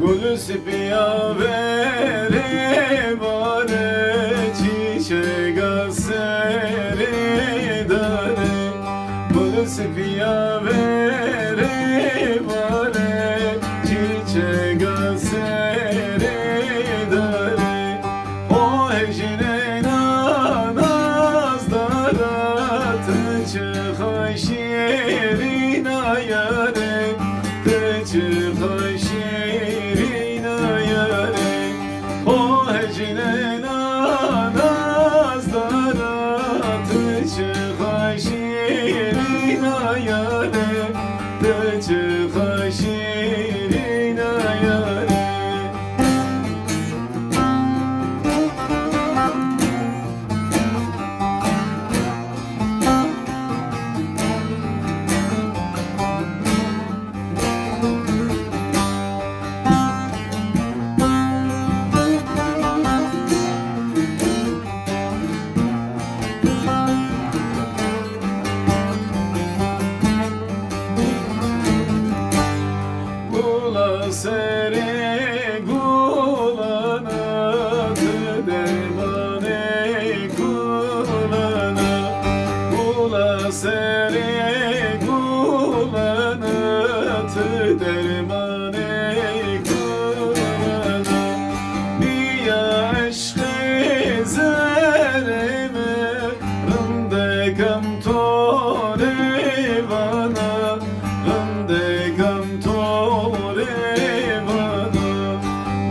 Gülü spiya vere vare, çiçek asere dare. Gülü spiya vere vare, çiçek asere dare. O hecine nazdara, tıçı şirin ayare, tıçı şirin ayare. O hecine nazdara, tıçı şirin ayare, tıçı şirin ayare. Gula sere gulana, dermane gulana. Gula sere gulana, dermane gulana. Biya aşkı zereme, rınde kam tore bana, rınde kam tore bana.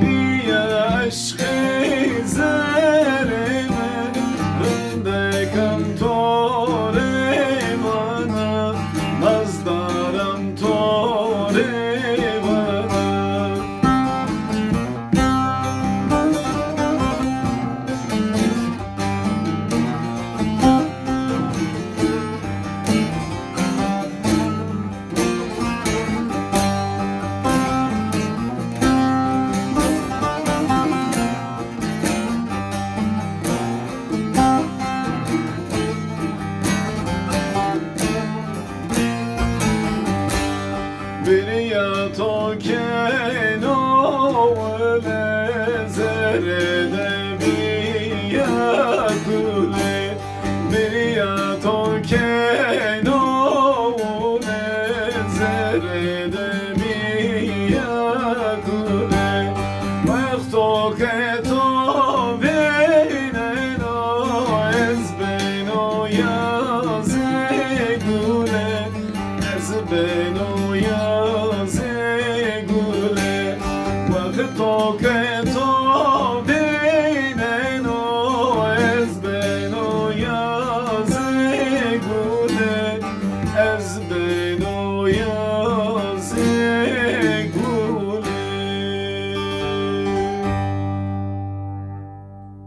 Biya aşkı zereme, rınde kam tore bana, nazdaram tore bana. Bir ya token ovle, zerede bir ya kule. Bir ya token ovle, zerede bir ya kule. Mektoke to veneno, ezbeno ya zegule, ezbeno ya